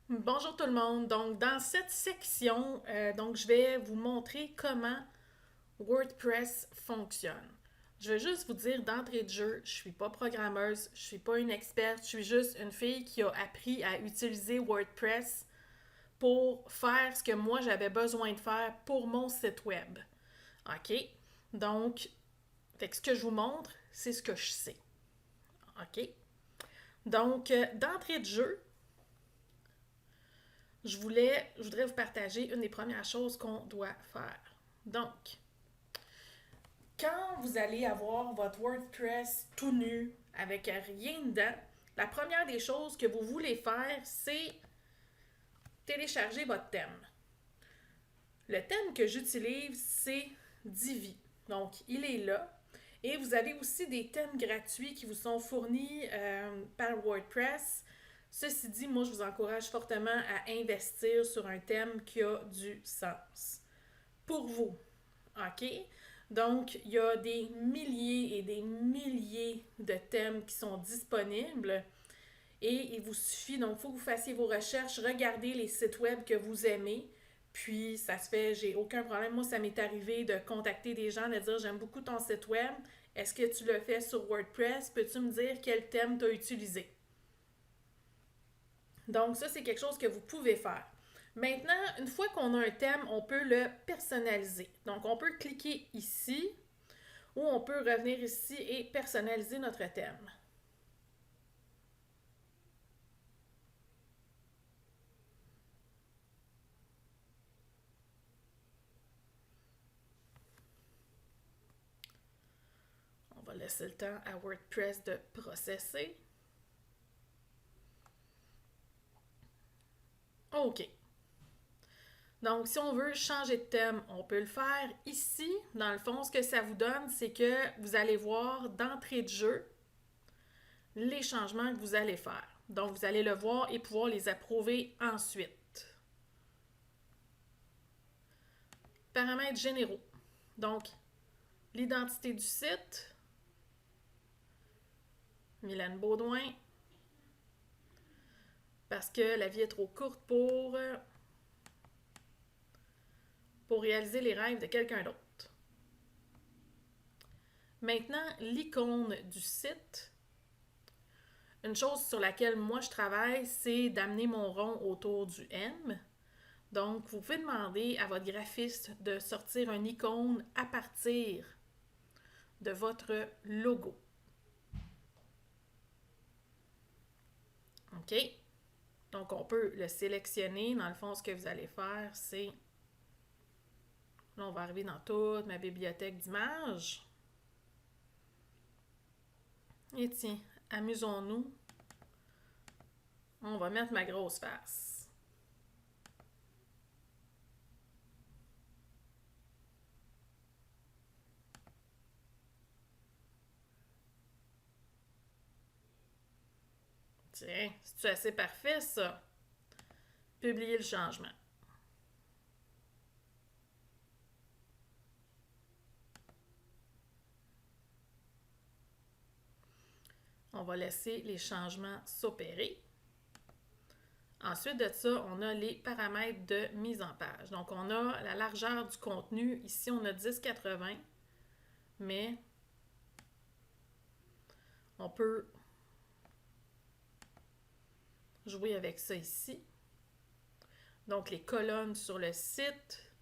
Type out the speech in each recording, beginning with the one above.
Bonjour tout le monde. Donc, dans cette section, je vais vous montrer comment WordPress fonctionne. Je vais juste vous dire d'entrée de jeu, je suis pas programmeuse, je suis pas une experte, je suis juste une fille qui a appris à utiliser WordPress pour faire ce que moi j'avais besoin de faire pour mon site web. OK? Donc, ce que je vous montre, c'est ce que je sais. OK? Donc, d'entrée de jeu, je voudrais vous partager une des premières choses qu'on doit faire. Donc, quand vous allez avoir votre WordPress tout nu, avec rien dedans, la première des choses que vous voulez faire, c'est télécharger votre thème. Le thème que j'utilise, c'est Divi. Donc, il est là. Et vous avez aussi des thèmes gratuits qui vous sont fournis par WordPress. Ceci dit, moi, je vous encourage fortement à investir sur un thème qui a du sens. Pour vous, OK? Donc, il y a des milliers et des milliers de thèmes qui sont disponibles. Et il vous suffit, donc, il faut que vous fassiez vos recherches, regardez les sites web que vous aimez. Puis, ça se fait, j'ai aucun problème. Moi, ça m'est arrivé de contacter des gens, de dire j'aime beaucoup ton site web. Est-ce que tu le fais sur WordPress? Peux-tu me dire quel thème tu as utilisé? Donc, ça, c'est quelque chose que vous pouvez faire. Maintenant, une fois qu'on a un thème, on peut le personnaliser. Donc, on peut cliquer ici ou on peut revenir ici et personnaliser notre thème. On va laisser le temps à WordPress de processer. OK. Donc, si on veut changer de thème, on peut le faire ici. Dans le fond, ce que ça vous donne, c'est que vous allez voir d'entrée de jeu les changements que vous allez faire. Donc, vous allez le voir et pouvoir les approuver ensuite. Paramètres généraux. Donc, l'identité du site, Mylène Baudouin, parce que la vie est trop courte pour réaliser les rêves de quelqu'un d'autre. Maintenant, l'icône du site. Une chose sur laquelle moi je travaille, c'est d'amener mon rond autour du M. Donc, vous pouvez demander à votre graphiste de sortir une icône à partir de votre logo. OK? Donc, on peut le sélectionner. Dans le fond, ce que vous allez faire, c'est... Là, on va arriver dans toute ma bibliothèque d'images. Et tiens, amusons-nous. On va mettre ma grosse face. Tiens, c'est assez parfait, ça? Publier le changement. On va laisser les changements s'opérer. Ensuite de ça, on a les paramètres de mise en page. Donc, on a la largeur du contenu. Ici, on a 1080, mais on peut jouer avec ça ici. Donc, les colonnes sur le site.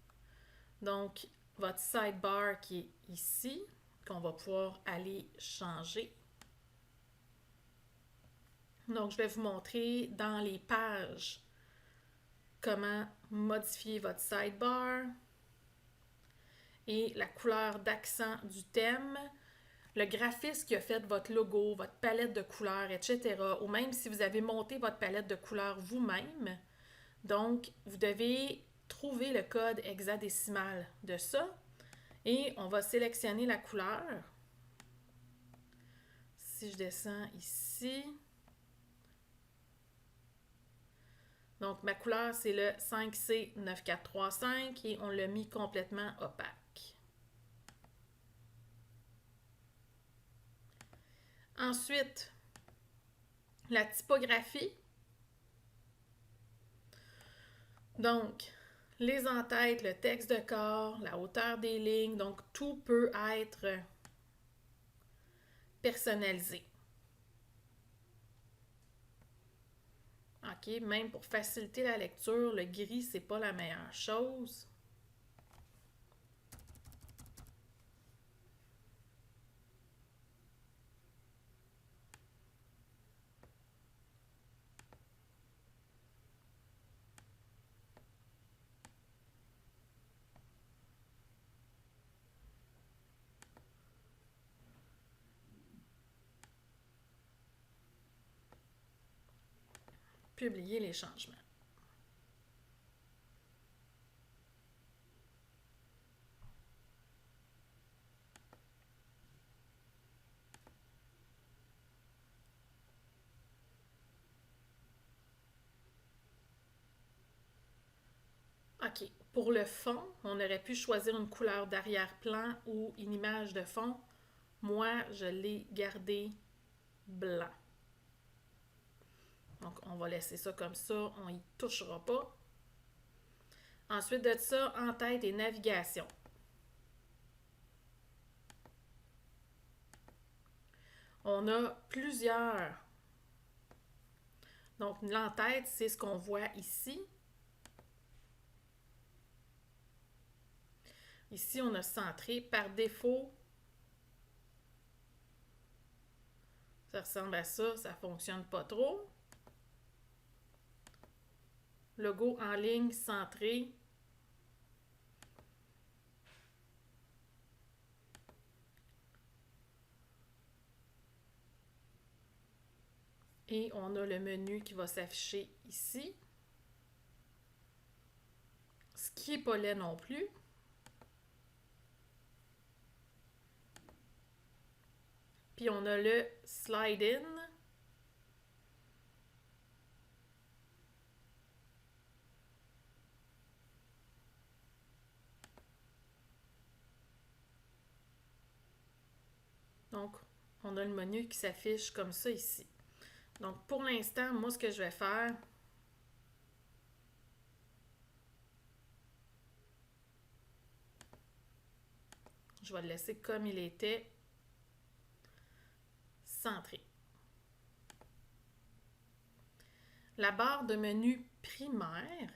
Donc, votre sidebar qui est ici, qu'on va pouvoir aller changer. Donc, je vais vous montrer dans les pages comment modifier votre sidebar et la couleur d'accent du thème, le graphiste qui a fait votre logo, votre palette de couleurs, etc. Ou même si vous avez monté votre palette de couleurs vous-même. Donc, vous devez trouver le code hexadécimal de ça et on va sélectionner la couleur. Si je descends ici, donc ma couleur c'est le 5C9435 et on l'a mis complètement opaque. Ensuite, la typographie. Donc, les entêtes, le texte de corps, la hauteur des lignes, donc tout peut être personnalisé. OK, même pour faciliter la lecture, le gris, c'est pas la meilleure chose. Publier les changements. OK. Pour le fond, on aurait pu choisir une couleur d'arrière-plan ou une image de fond. Moi, je l'ai gardé blanc. Donc, on va laisser ça comme ça. On y touchera pas. Ensuite de ça, en-tête et navigation. On a plusieurs. Donc, l'en-tête, c'est ce qu'on voit ici. Ici, on a centré. Par défaut, ça ressemble à ça. Ça ne fonctionne pas trop. Logo en ligne, centré. Et on a le menu qui va s'afficher ici. Ce qui n'est pas laid non plus. Puis on a le slide in. Donc, on a le menu qui s'affiche comme ça ici. Donc, pour l'instant, moi, ce que je vais faire, je vais le laisser comme il était, centré. La barre de menu primaire,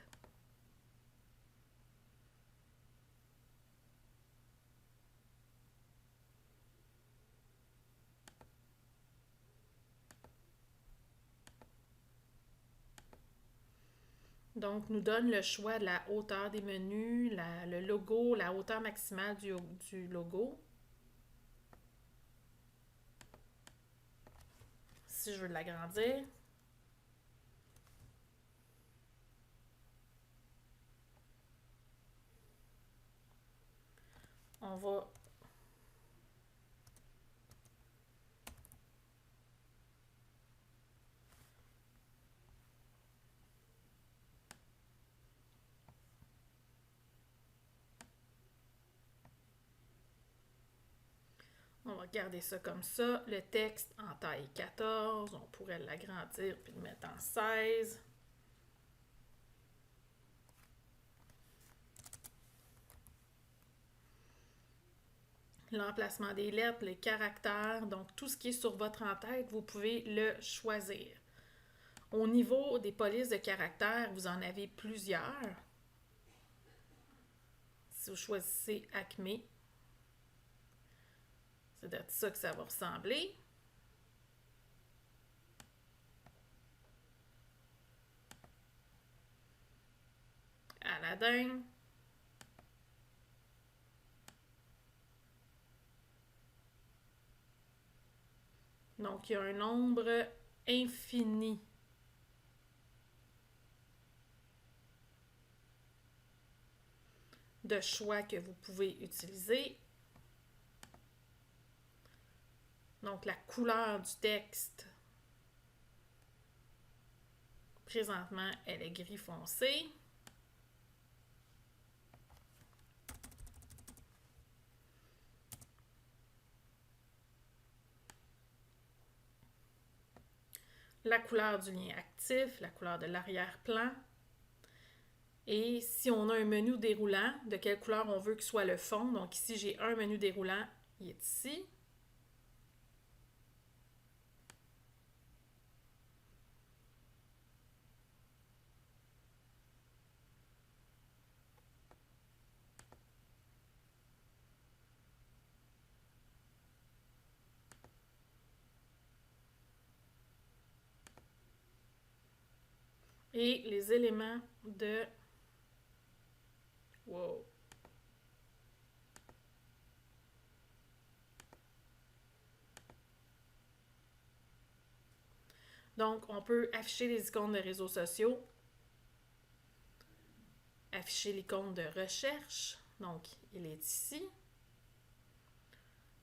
donc, nous donne le choix de la hauteur des menus, le logo, la hauteur maximale du logo. Si je veux l'agrandir. On va On va garder ça comme ça. Le texte en taille 14, on pourrait l'agrandir puis le mettre en 16. L'emplacement des lettres, les caractères, donc tout ce qui est sur votre en-tête, vous pouvez le choisir. Au niveau des polices de caractères, vous en avez plusieurs. Si vous choisissez Acme, c'est de ça que ça va ressembler. Aladdin. Donc, il y a un nombre infini de choix que vous pouvez utiliser. Donc, la couleur du texte, présentement, elle est gris foncé. La couleur du lien actif, la couleur de l'arrière-plan. Et si on a un menu déroulant, de quelle couleur on veut que soit le fond. Donc ici, j'ai un menu déroulant, il est ici. Et les éléments de... Wow! Donc, on peut afficher les icônes de réseaux sociaux, afficher l'icône de recherche, donc il est ici,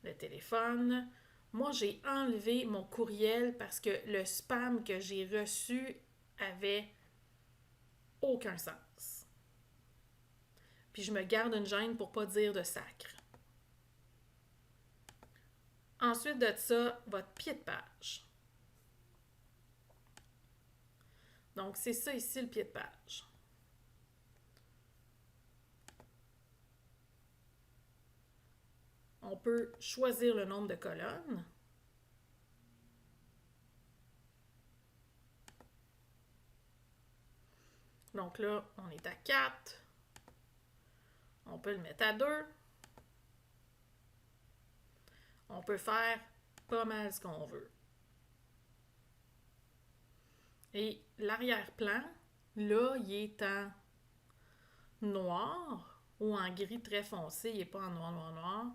le téléphone. Moi, j'ai enlevé mon courriel parce que le spam que j'ai reçu avait aucun sens. Puis je me garde une gêne pour pas dire de sacre. Ensuite de ça, votre pied de page. Donc, c'est ça ici, le pied de page. On peut choisir le nombre de colonnes. Donc là, on est à 4. On peut le mettre à 2. On peut faire pas mal ce qu'on veut. Et l'arrière-plan, là, il est en noir ou en gris très foncé. Il n'est pas en noir, noir, noir.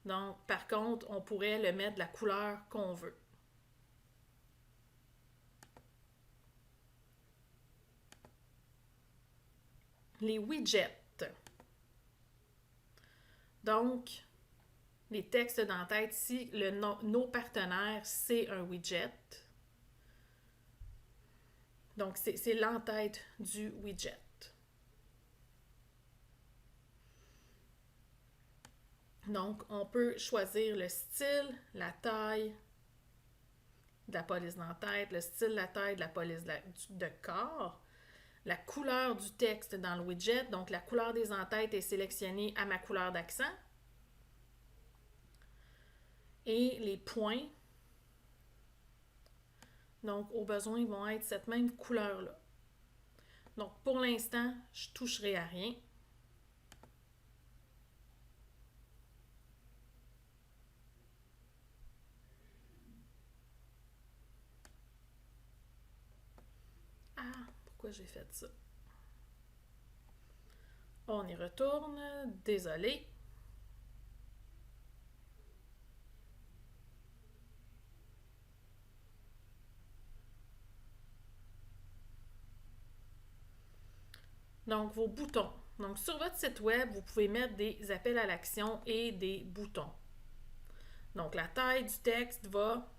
Donc, par contre, on pourrait le mettre de la couleur qu'on veut. Les widgets. Donc, les textes d'en-tête, ici, nos partenaires, c'est un widget. Donc, c'est l'entête du widget. Donc, on peut choisir le style, la taille de la police d'entête, le style, la taille de la police de corps, la couleur du texte dans le widget. Donc, la couleur des entêtes est sélectionnée à ma couleur d'accent. Et les points, donc, au besoin, vont être cette même couleur-là. Donc, pour l'instant, je ne toucherai à rien. Ah, pourquoi j'ai fait ça? On y retourne. Désolé. Donc, vos boutons. Donc, sur votre site web, vous pouvez mettre des appels à l'action et des boutons. Donc, la taille du texte va...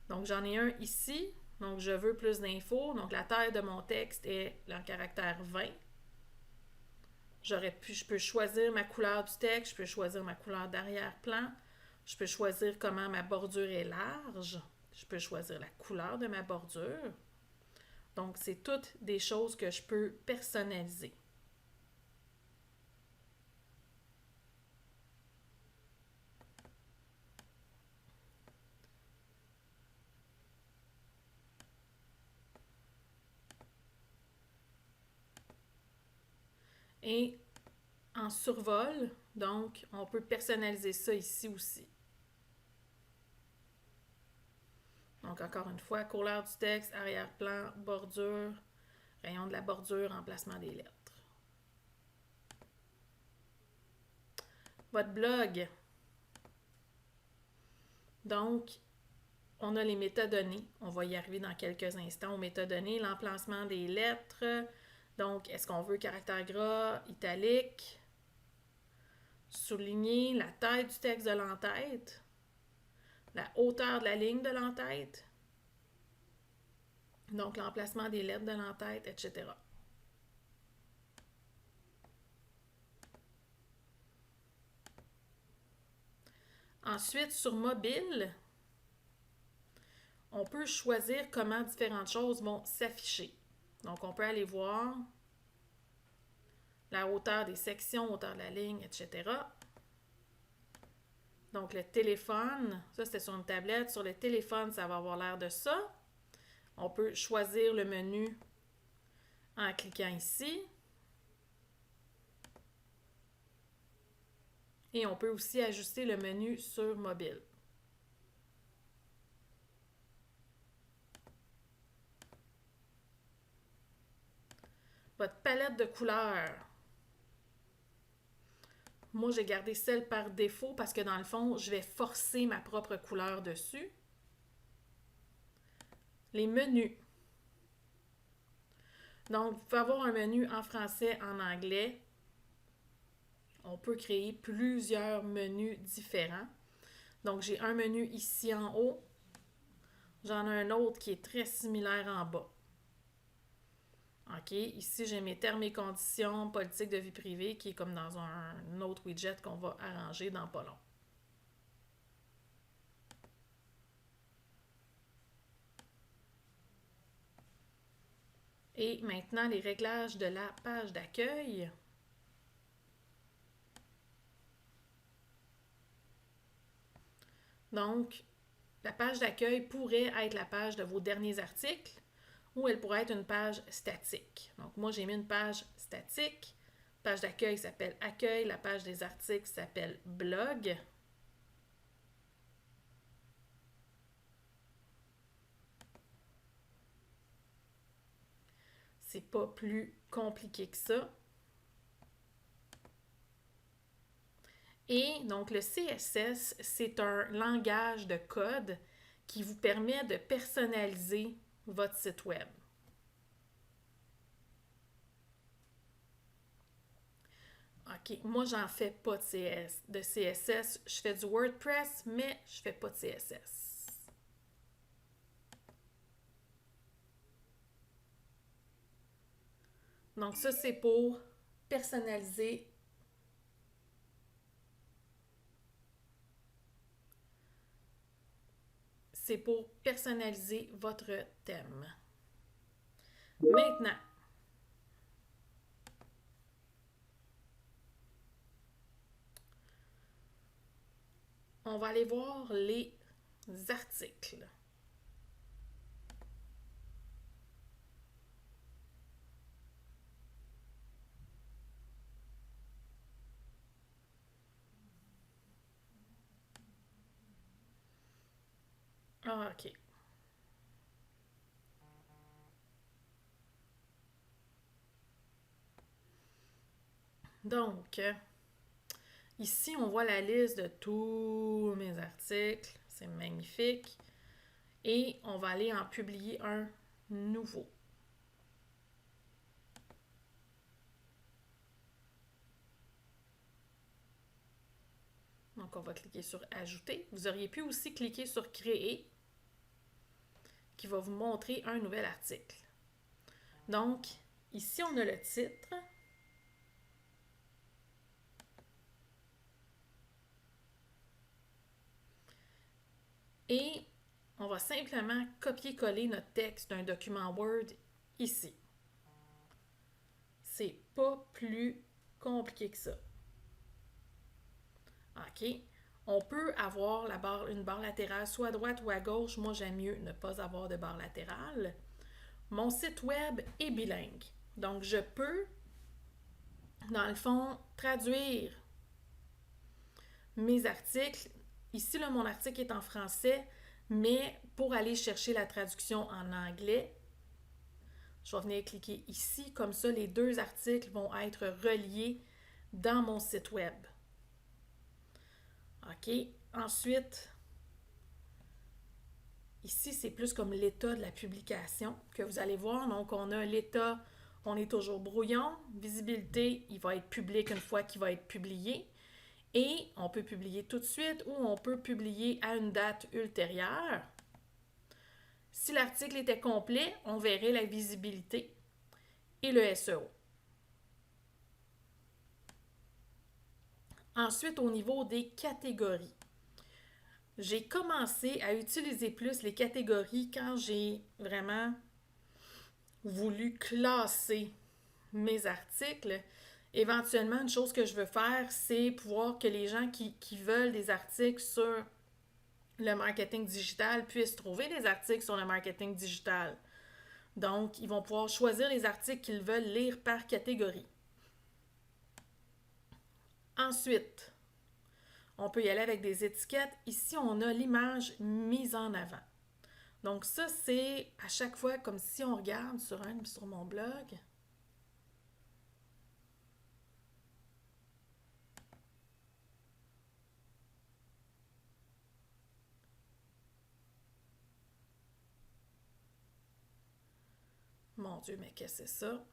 Donc, j'en ai un ici. Donc, je veux plus d'infos. Donc, la taille de mon texte est en caractère 20. Je peux choisir ma couleur du texte, je peux choisir ma couleur d'arrière-plan, je peux choisir comment ma bordure est large, je peux choisir la couleur de ma bordure. Donc, c'est toutes des choses que je peux personnaliser. Et en survol, donc, on peut personnaliser ça ici aussi. Donc, encore une fois, couleur du texte, arrière-plan, bordure, rayon de la bordure, emplacement des lettres. Votre blog. Donc, on a les métadonnées. On va y arriver dans quelques instants aux métadonnées. L'emplacement des lettres. Donc, est-ce qu'on veut caractère gras, italique, souligné, la taille du texte de l'entête, la hauteur de la ligne de l'entête, donc l'emplacement des lettres de l'entête, etc. Ensuite, sur mobile, on peut choisir comment différentes choses vont s'afficher. Donc, on peut aller voir la hauteur des sections, hauteur de la ligne, etc. Donc, le téléphone, ça c'était sur une tablette. Sur le téléphone, ça va avoir l'air de ça. On peut choisir le menu en cliquant ici. Et on peut aussi ajuster le menu sur mobile. Votre palette de couleurs. Moi, j'ai gardé celle par défaut parce que dans le fond, je vais forcer ma propre couleur dessus. Les menus. Donc, vous pouvez avoir un menu en français, en anglais. On peut créer plusieurs menus différents. Donc, j'ai un menu ici en haut. J'en ai un autre qui est très similaire en bas. OK, ici, j'ai mes termes et conditions, politique de vie privée, qui est comme dans un autre widget qu'on va arranger dans pas long. Et maintenant, les réglages de la page d'accueil. Donc, la page d'accueil pourrait être la page de vos derniers articles ou elle pourrait être une page statique. Donc, moi, j'ai mis une page statique. La page d'accueil s'appelle Accueil. La page des articles s'appelle Blog. C'est pas plus compliqué que ça. Et donc, le CSS, c'est un langage de code qui vous permet de personnaliser votre site web. OK, moi, j'en fais pas de CSS. Je fais du WordPress, mais je fais pas de CSS. Donc, ça, c'est pour personnaliser. C'est pour personnaliser votre thème. Maintenant, on va aller voir les articles. OK. Donc, ici, on voit la liste de tous mes articles. C'est magnifique. Et on va aller en publier un nouveau. Donc, on va cliquer sur Ajouter. Vous auriez pu aussi cliquer sur Créer, qui va vous montrer un nouvel article. Donc, ici, on a le titre. Et on va simplement copier-coller notre texte d'un document Word ici. C'est pas plus compliqué que ça. OK. On peut avoir une barre latérale soit à droite ou à gauche. Moi, j'aime mieux ne pas avoir de barre latérale. Mon site web est bilingue. Donc, je peux, dans le fond, traduire mes articles. Ici, là, mon article est en français, mais pour aller chercher la traduction en anglais, je vais venir cliquer ici. Comme ça, les deux articles vont être reliés dans mon site web. OK. Ensuite, ici, c'est plus comme l'état de la publication que vous allez voir. Donc, on a l'état, on est toujours brouillon. Visibilité, il va être public une fois qu'il va être publié. Et on peut publier tout de suite ou on peut publier à une date ultérieure. Si l'article était complet, on verrait la visibilité et le SEO. Ensuite, au niveau des catégories, j'ai commencé à utiliser plus les catégories quand j'ai vraiment voulu classer mes articles Éventuellement, une chose que je veux faire, c'est pouvoir que les gens qui veulent des articles sur le marketing digital puissent trouver des articles sur le marketing digital. Donc, ils vont pouvoir choisir les articles qu'ils veulent lire par catégorie. Ensuite, on peut y aller avec des étiquettes. Ici, on a l'image mise en avant. Donc ça, c'est à chaque fois comme si on regarde sur mon blog. Mon Dieu, mais qu'est-ce que c'est ça?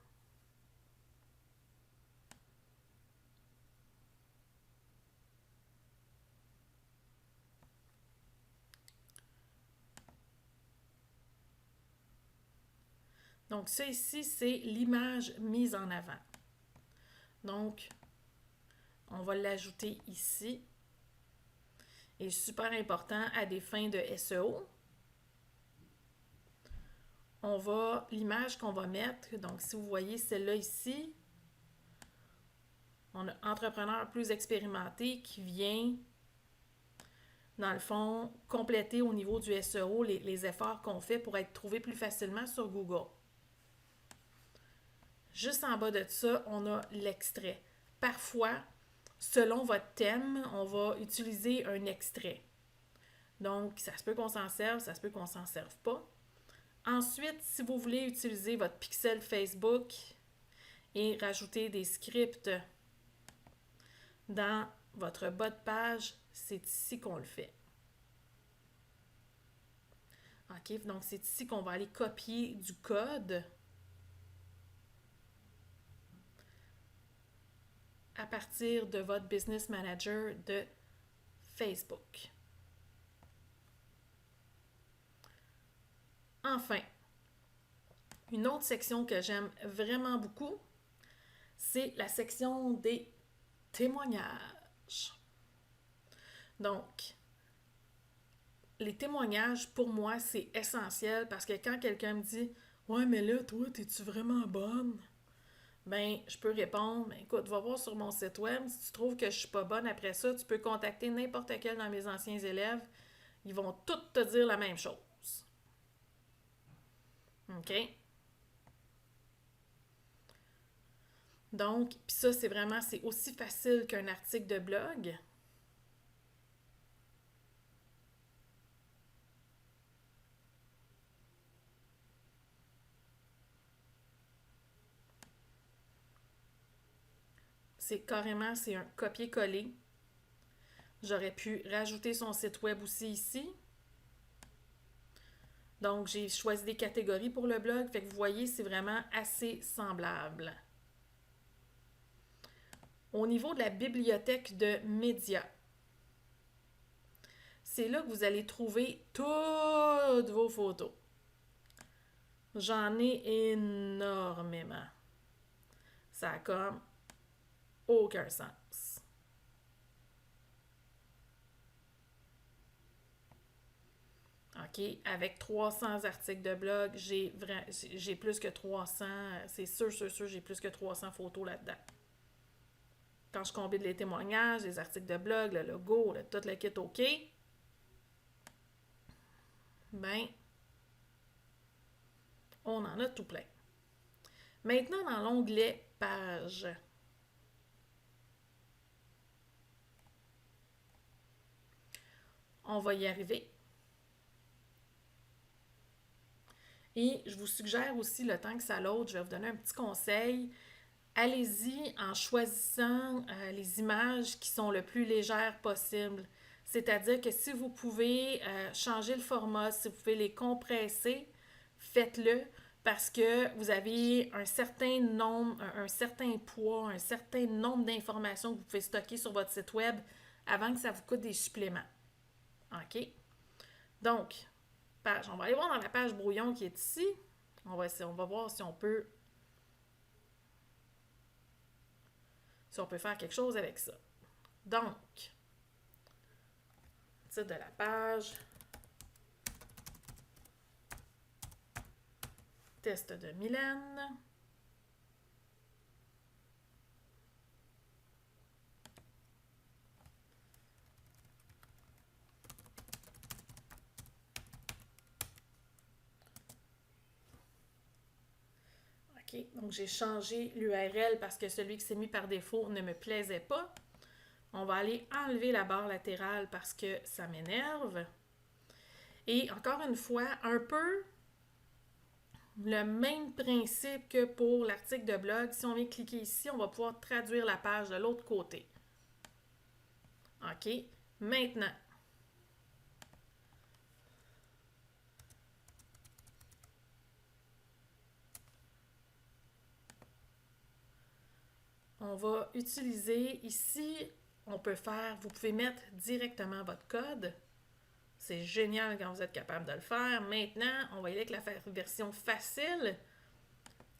Donc ça ici, c'est l'image mise en avant. Donc, on va l'ajouter ici. Et super important à des fins de SEO. L'image qu'on va mettre, donc si vous voyez celle-là ici, on a entrepreneur plus expérimenté qui vient, dans le fond, compléter au niveau du SEO les efforts qu'on fait pour être trouvé plus facilement sur Google. Juste en bas de ça, on a l'extrait. Parfois, selon votre thème, on va utiliser un extrait. Donc, ça se peut qu'on s'en serve, ça se peut qu'on s'en serve pas. Ensuite, si vous voulez utiliser votre pixel Facebook et rajouter des scripts dans votre bas de page, c'est ici qu'on le fait. OK, donc c'est ici qu'on va aller copier du code à partir de votre Business Manager de Facebook. Enfin, une autre section que j'aime vraiment beaucoup, c'est la section des témoignages. Donc, les témoignages, pour moi, c'est essentiel parce que quand quelqu'un me dit « Ouais, mais là, toi, t'es-tu vraiment bonne? » Ben, je peux répondre « Écoute, va voir sur mon site web. Si tu trouves que je suis pas bonne après ça, tu peux contacter n'importe quel de mes anciens élèves. Ils vont tous te dire la même chose. » OK? Donc, puis ça, c'est aussi facile qu'un article de blog. C'est un copier-coller. J'aurais pu rajouter son site web aussi ici. Donc, j'ai choisi des catégories pour le blog. Fait que vous voyez, c'est vraiment assez semblable. Au niveau de la bibliothèque de médias, c'est là que vous allez trouver toutes vos photos. J'en ai énormément. Ça a comme aucun sens. OK, avec 300 articles de blog, j'ai plus que 300, c'est sûr, j'ai plus que 300 photos là-dedans. Quand je combine les témoignages, les articles de blog, le logo, tout le kit OK, ben, on en a tout plein. Maintenant, dans l'onglet Pages, on va y arriver. Et je vous suggère aussi, le temps que ça load, je vais vous donner un petit conseil. Allez-y en choisissant les images qui sont le plus légères possible. C'est-à-dire que si vous pouvez changer le format, si vous pouvez les compresser, faites-le parce que vous avez un certain nombre, un certain poids, un certain nombre d'informations que vous pouvez stocker sur votre site web avant que ça vous coûte des suppléments. OK? Donc, on va aller voir dans la page brouillon qui est ici. On va voir si on peut faire quelque chose avec ça. Donc, titre de la page, test de Mylène. OK, donc j'ai changé l'URL parce que celui qui s'est mis par défaut ne me plaisait pas. On va aller enlever la barre latérale parce que ça m'énerve. Et encore une fois, un peu le même principe que pour l'article de blog. Si on vient cliquer ici, on va pouvoir traduire la page de l'autre côté. OK, maintenant, on va utiliser ici, on peut faire, vous pouvez mettre directement votre code. C'est génial quand vous êtes capable de le faire. Maintenant, on va y aller avec la version facile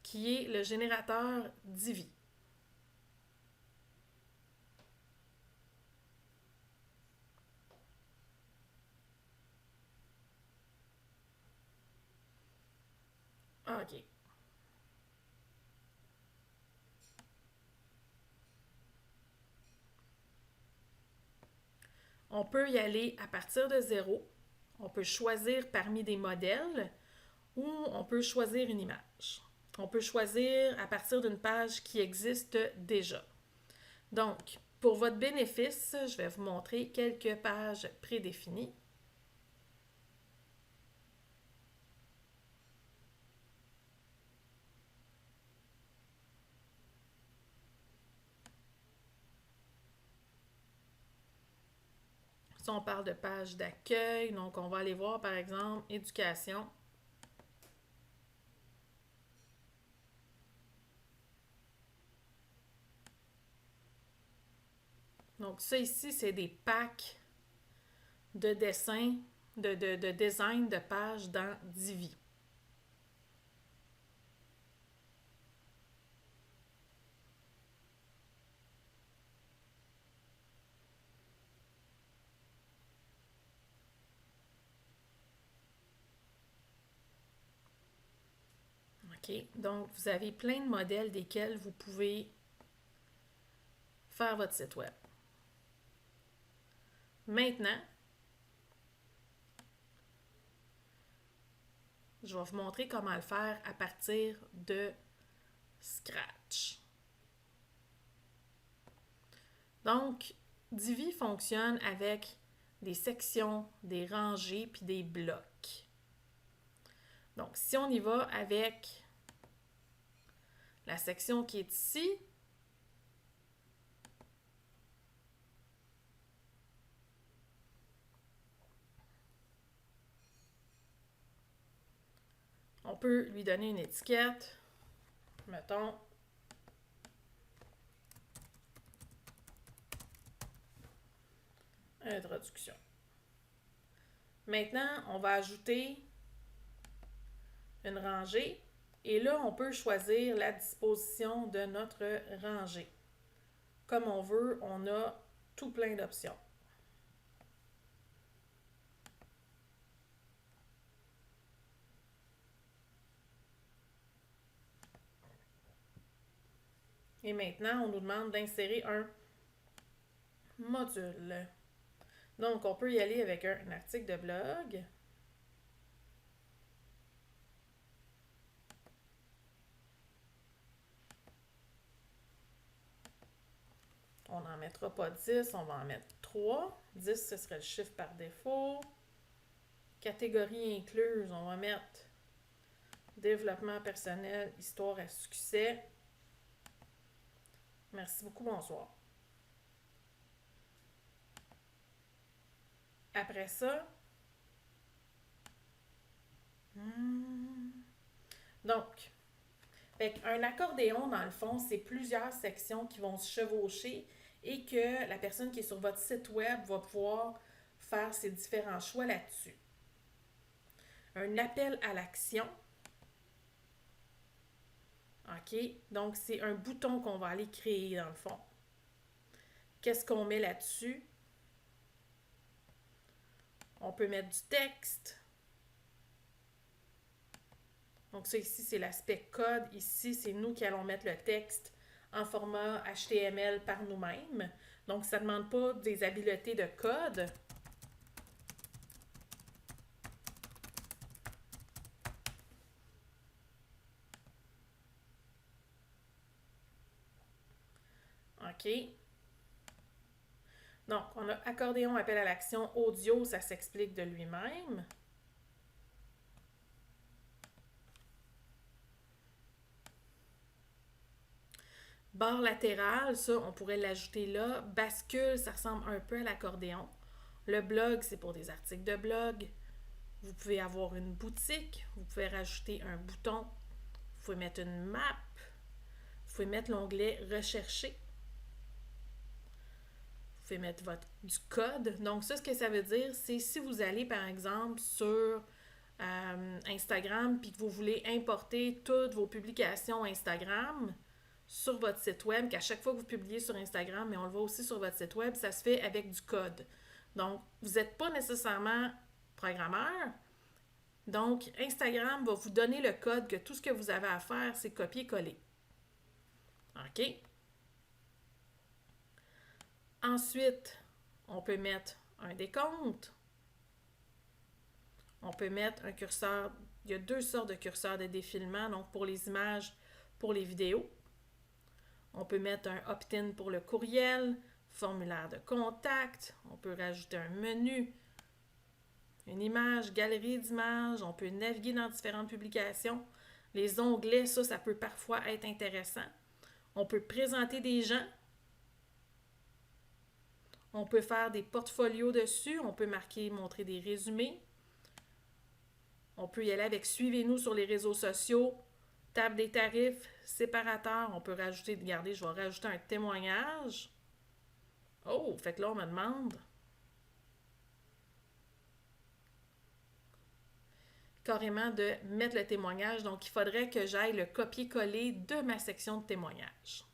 qui est le générateur Divi. OK. On peut y aller à partir de 0. On peut choisir parmi des modèles ou on peut choisir une image. On peut choisir à partir d'une page qui existe déjà. Donc, pour votre bénéfice, je vais vous montrer quelques pages prédéfinies. Si on parle de page d'accueil, donc on va aller voir par exemple éducation. Donc ça ici, c'est des packs de dessins, de design de pages dans Divi. OK, donc vous avez plein de modèles desquels vous pouvez faire votre site web. Maintenant, je vais vous montrer comment le faire à partir de Scratch. Donc, Divi fonctionne avec des sections, des rangées puis des blocs. Donc, si on y va avec la section qui est ici, on peut lui donner une étiquette, mettons introduction. Maintenant, on va ajouter une rangée et là, on peut choisir la disposition de notre rangée. Comme on veut, on a tout plein d'options. Et maintenant, on nous demande d'insérer un module. Donc, on peut y aller avec un article de blog. On n'en mettra pas 10, on va en mettre 3. 10, ce serait le chiffre par défaut. Catégorie incluse, on va mettre développement personnel, histoire à succès. Merci beaucoup, bonsoir. Après ça, donc, un accordéon, dans le fond, c'est plusieurs sections qui vont se chevaucher et que la personne qui est sur votre site web va pouvoir faire ses différents choix là-dessus. Un appel à l'action. OK? Donc, c'est un bouton qu'on va aller créer, dans le fond. Qu'est-ce qu'on met là-dessus? On peut mettre du texte. Donc, ça ici, c'est l'aspect code. Ici, c'est nous qui allons mettre le texte en format HTML par nous-mêmes. Donc, ça ne demande pas des habiletés de code. OK? Donc, on a accordéon, appel à l'action, audio, ça s'explique de lui-même. Barre latérale, ça, on pourrait l'ajouter là. Bascule, ça ressemble un peu à l'accordéon. Le blog, c'est pour des articles de blog. Vous pouvez avoir une boutique. Vous pouvez rajouter un bouton. Vous pouvez mettre une map. Vous pouvez mettre l'onglet Rechercher. Vous pouvez mettre du code. Donc, ça, ce que ça veut dire, c'est si vous allez, par exemple, sur Instagram puis que vous voulez importer toutes vos publications Instagram sur votre site web, qu'à chaque fois que vous publiez sur Instagram, mais on le voit aussi sur votre site web, ça se fait avec du code. Donc, vous n'êtes pas nécessairement programmeur. Donc, Instagram va vous donner le code que tout ce que vous avez à faire, c'est copier-coller. OK? Ensuite, on peut mettre un décompte. On peut mettre un curseur. Il y a deux sortes de curseurs de défilement, donc pour les images, pour les vidéos. On peut mettre un opt-in pour le courriel, formulaire de contact. On peut rajouter un menu, une image, galerie d'images. On peut naviguer dans différentes publications. Les onglets, ça peut parfois être intéressant. On peut présenter des gens. On peut faire des portfolios dessus. On peut montrer des résumés. On peut y aller avec suivez-nous sur les réseaux sociaux, table des tarifs, séparateur. On peut rajouter, regardez, je vais rajouter un témoignage. Oh, fait que là, on me demande carrément de mettre le témoignage. Donc, il faudrait que j'aille le copier-coller de ma section de témoignage.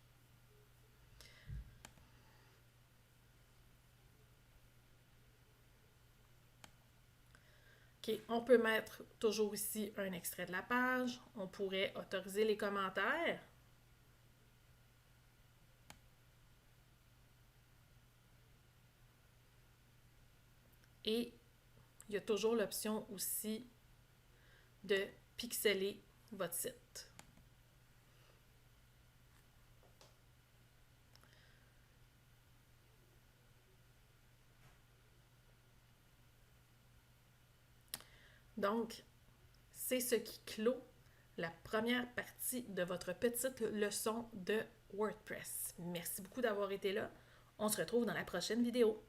OK, on peut mettre toujours ici un extrait de la page. On pourrait autoriser les commentaires. Et il y a toujours l'option aussi de pixeler votre site. Donc, c'est ce qui clôt la première partie de votre petite leçon de WordPress. Merci beaucoup d'avoir été là. On se retrouve dans la prochaine vidéo.